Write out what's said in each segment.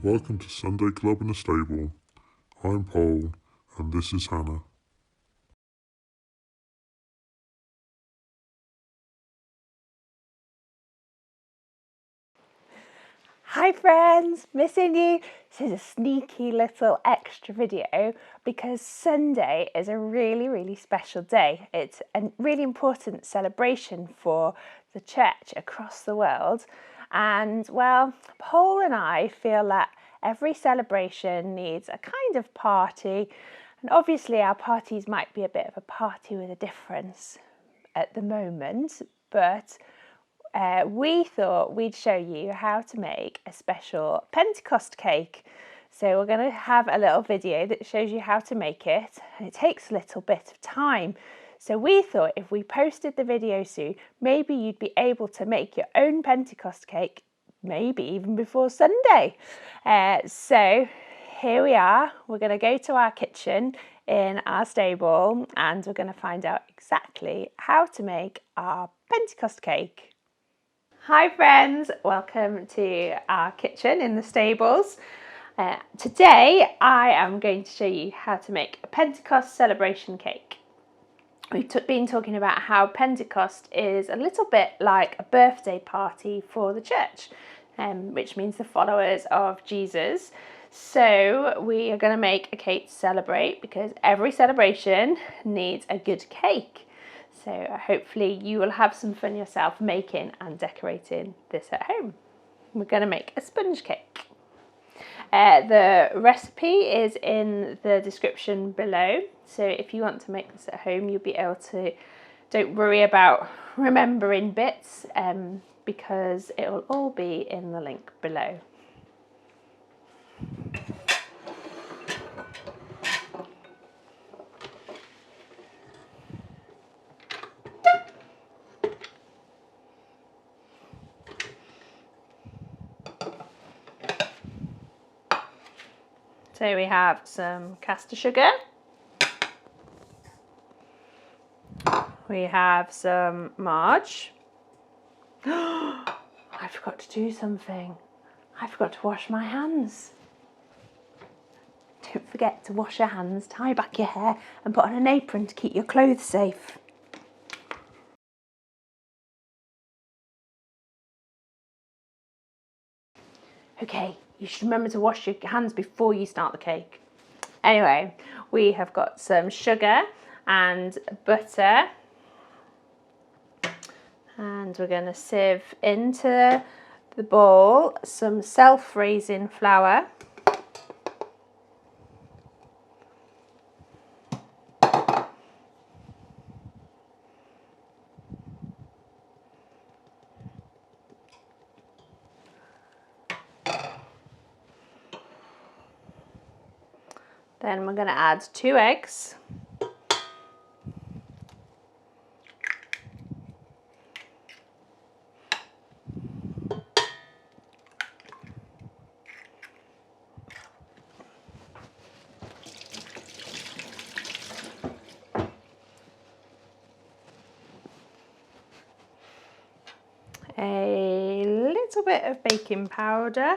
welcome to Sunday Club in the Stable. I'm Paul, and this is Hannah. Hi friends, missing you. This is a sneaky little extra video because Sunday is a really special day. It's a really important celebration for the church across the world. And well, Paul and I feel that every celebration needs a kind of party. And obviously our parties might be a bit of a party with a difference at the moment, but we thought we'd show you how to make a special Pentecost cake. So we're going to have a little video that shows you how to make it, and it takes a little bit of time. So we thought if we posted the video soon, maybe you'd be able to make your own Pentecost cake, maybe even before Sunday. So here we are. We're going to go to our kitchen in our stable and we're going to find out exactly how to make our Pentecost cake. Hi friends, welcome to our kitchen in the stables. Today I am going to show you how to make a Pentecost celebration cake. We've been talking about how Pentecost is a little bit like a birthday party for the church, which means the followers of Jesus. So we are going to make a cake to celebrate because every celebration needs a good cake. So hopefully you will have some fun yourself making and decorating this at home. We're going to make a sponge cake. The recipe is in the description below. So if you want to make this at home, you'll be able to, don't worry about remembering bits because it will all be in the link below. So we have some caster sugar, we have some Marg. I forgot to do something. I forgot to wash my hands. Don't forget to wash your hands, tie back your hair and put on an apron to keep your clothes safe. Okay, you should remember to wash your hands before you start the cake. Anyway, we have got some sugar and butter, and we're going to sieve into the bowl some self-raising flour. Then we're going to add 2 eggs. A little bit of baking powder.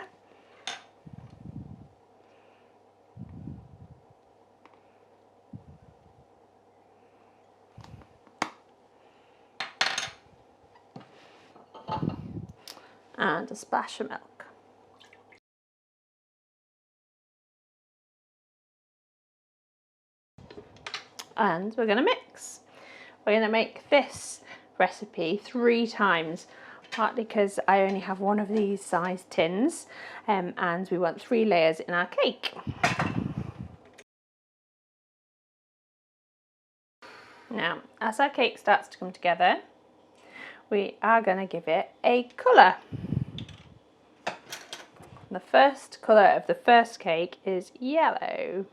And a splash of milk. And we're going to mix. We're going to make this recipe 3 times, partly because I only have one of these size tins and we want 3 layers in our cake. Now, as our cake starts to come together, we are going to give it a colour. The first colour of the first cake is yellow.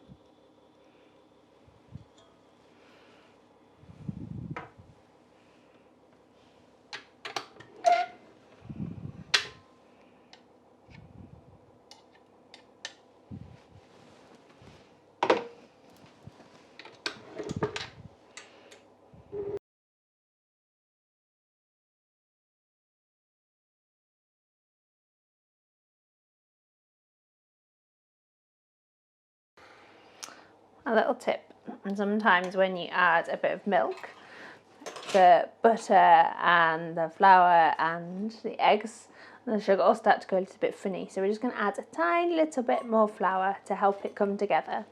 a little tip, and sometimes when you add a bit of milk, the butter and the flour and the eggs and the sugar all start to go a little bit funny. So we're just going to add a tiny little bit more flour to help it come together.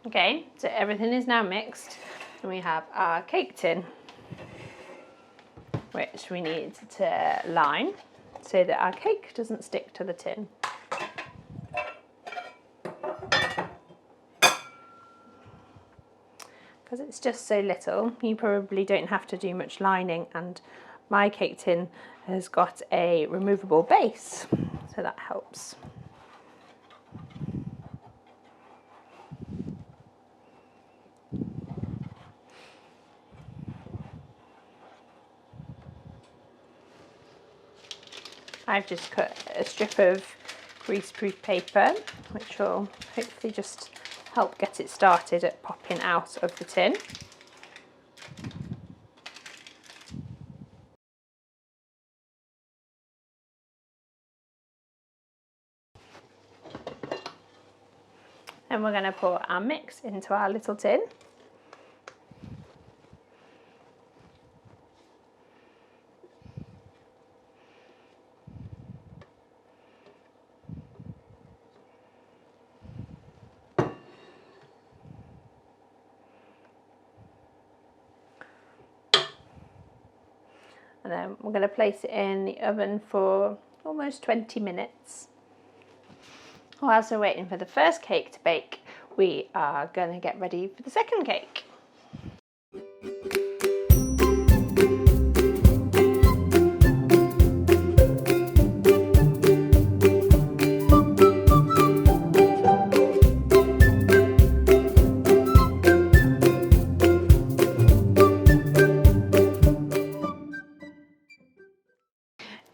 Okay, so everything is now mixed and we have our cake tin, which we need to line so that our cake doesn't stick to the tin. Because it's just so little, you probably don't have to do much lining, and my cake tin has got a removable base, so that helps. I've just cut a strip of greaseproof paper, which will hopefully just help get it started at popping out of the tin. And we're going to pour our mix into our little tin. And then we're going to place it in the oven for almost 20 minutes. Whilst we're waiting for the first cake to bake, we are going to get ready for the second cake.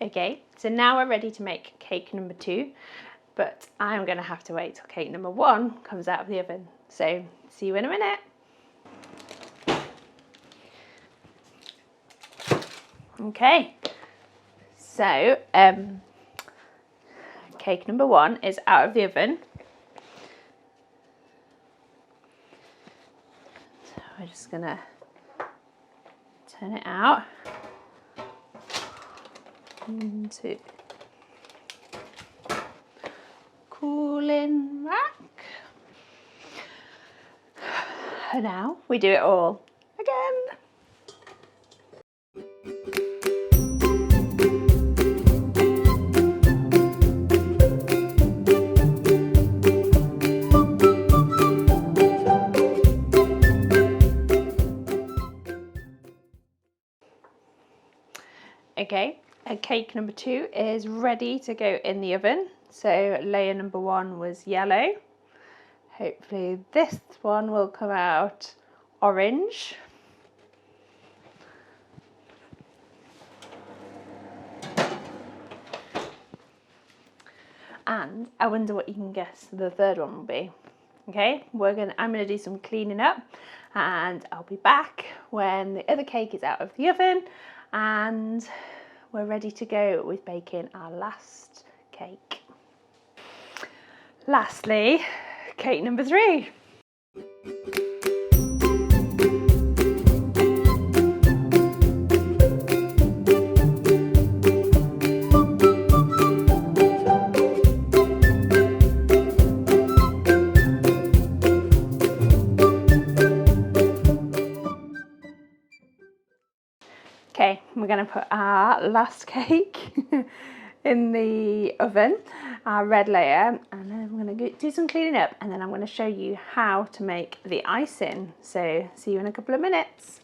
Okay, so now we're ready to make cake number 2, but I'm going to have to wait till cake number 1 comes out of the oven. So see you in a minute. Okay, so cake number 1 is out of the oven. So we're just going to turn it out into cooling rack. And now we do it all again. Okay, cake number 2 is ready to go in the oven. So layer number 1 was yellow. Hopefully this one will come out orange. And I wonder what you can guess the third one will be. Okay, I'm gonna do some cleaning up, and I'll be back when the other cake is out of the oven and we're ready to go with baking our last cake. Lastly, cake number 3. Okay, we're going to put our last cake in the oven, our red layer, and then we're going to do some cleaning up, and then I'm going to show you how to make the icing. So see you in a couple of minutes.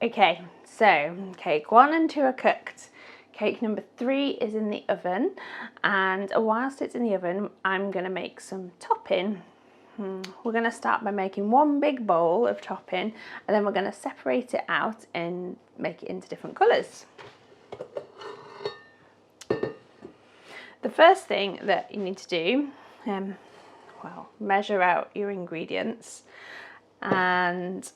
Okay, so cake 1 and 2 are cooked. Cake number 3 is in the oven, and whilst it's in the oven, I'm going to make some topping. We're going to start by making one big bowl of topping, and then we're going to separate it out and make it into different colours. The first thing that you need to do, measure out your ingredients, And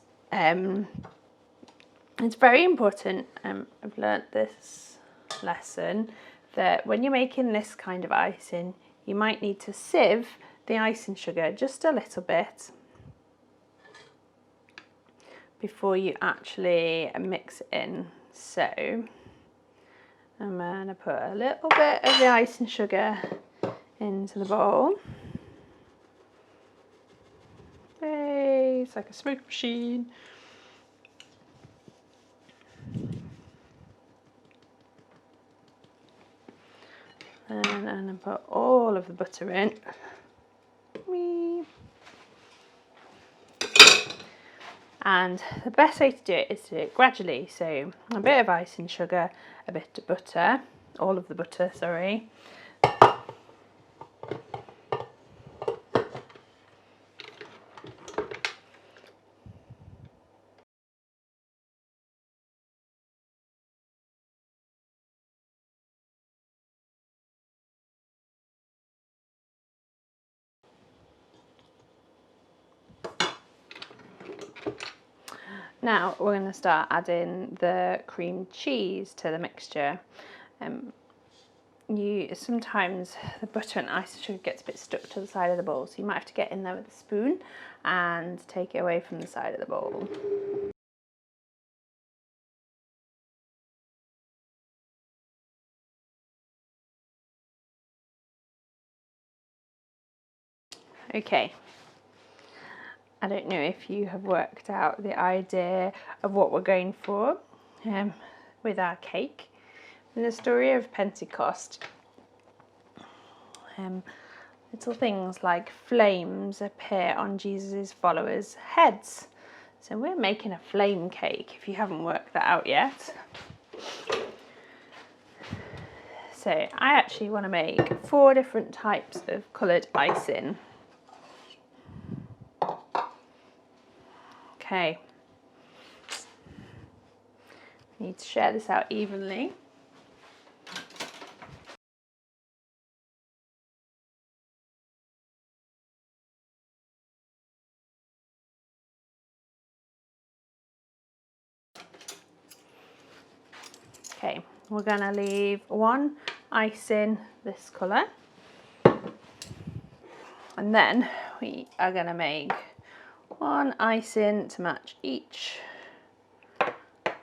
it's very important, I've learnt this lesson, that when you're making this kind of icing, you might need to sieve the icing sugar just a little bit before you actually mix it in. So I'm going to put a little bit of the icing sugar into the bowl. Hey, it's like a smoke machine. And I'm going to put all of the butter in. Whee. And the best way to do it is to do it gradually. So a bit of icing sugar, a bit of butter, all of the butter, sorry. Now we're going to start adding the cream cheese to the mixture. Sometimes the butter and icing sugar gets a bit stuck to the side of the bowl, so you might have to get in there with a spoon and take it away from the side of the bowl. Okay, I don't know if you have worked out the idea of what we're going for with our cake. In the story of Pentecost, little things like flames appear on Jesus' followers' heads. So we're making a flame cake, if you haven't worked that out yet. So I actually want to make 4 different types of coloured icing. Okay. I need to share this out evenly. Okay, we're going to leave 1 icing this colour, and then we are going to make 1 icing to match each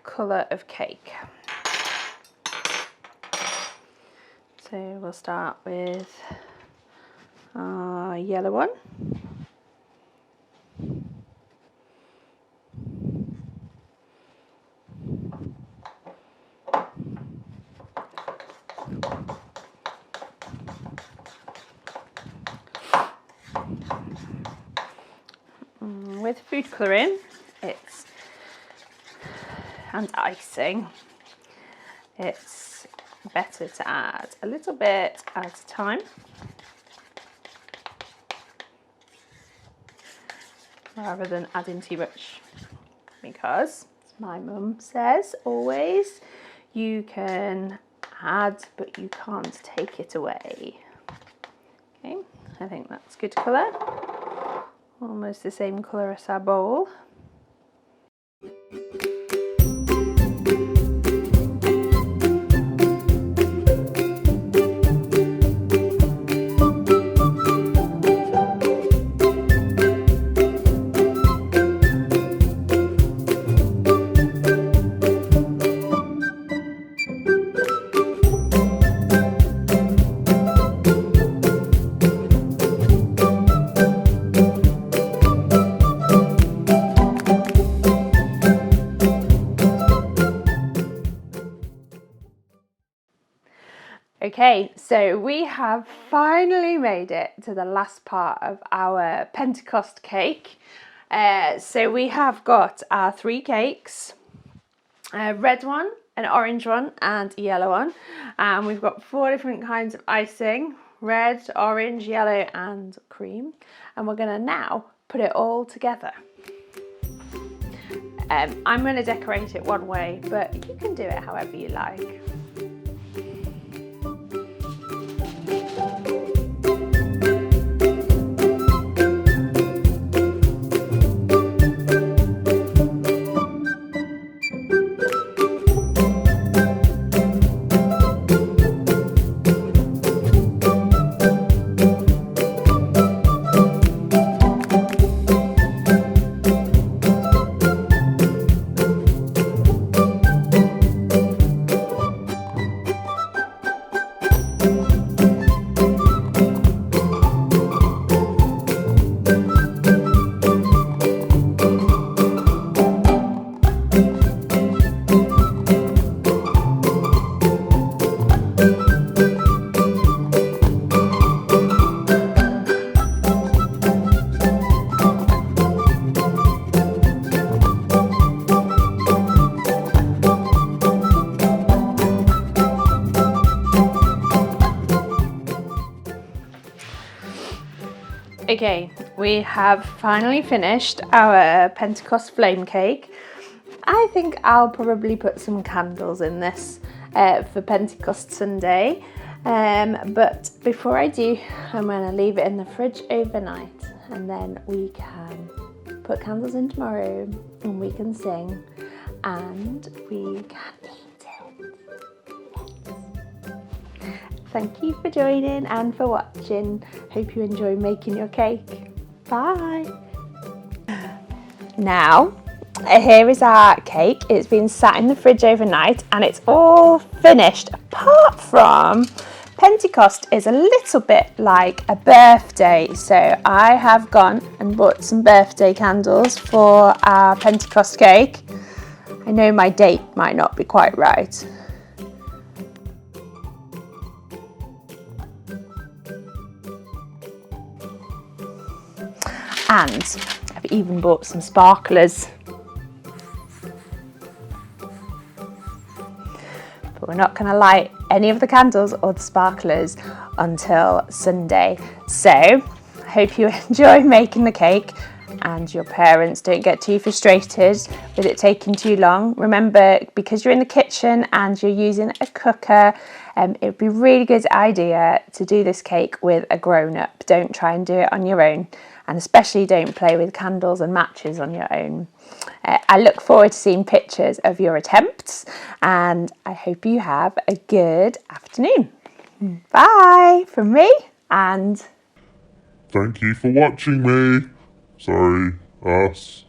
colour of cake. So we'll start with our yellow one. With food colouring, and icing, it's better to add a little bit at a time, rather than adding too much, because, as my mum says always, you can add but you can't take it away. Okay, I think that's good colour. Almost the same colour as our bowl. Okay, so we have finally made it to the last part of our Pentecost cake. So we have got our 3 cakes, a red one, an orange one and a yellow one. And we've got 4 different kinds of icing, red, orange, yellow and cream. And we're going to now put it all together. I'm going to decorate it one way, but you can do it however you like. Okay, we have finally finished our Pentecost flame cake. I think I'll probably put some candles in this for Pentecost Sunday. But before I do, I'm going to leave it in the fridge overnight, and then we can put candles in tomorrow, and we can sing, and we can eat it. Thank you for joining and for watching. Hope you enjoy making your cake. Bye. Now, here is our cake. It's been sat in the fridge overnight and it's all finished, apart from Pentecost is a little bit like a birthday. So I have gone and bought some birthday candles for our Pentecost cake. I know my date might not be quite right. And I've even bought some sparklers. But we're not going to light any of the candles or the sparklers until Sunday. So I hope you enjoy making the cake and your parents don't get too frustrated with it taking too long. Remember, because you're in the kitchen and you're using a cooker, it would be a really good idea to do this cake with a grown-up. Don't try and do it on your own. And especially don't play with candles and matches on your own. I look forward to seeing pictures of your attempts, and I hope you have a good afternoon. Bye from me, and Thank you for watching me. Sorry, us.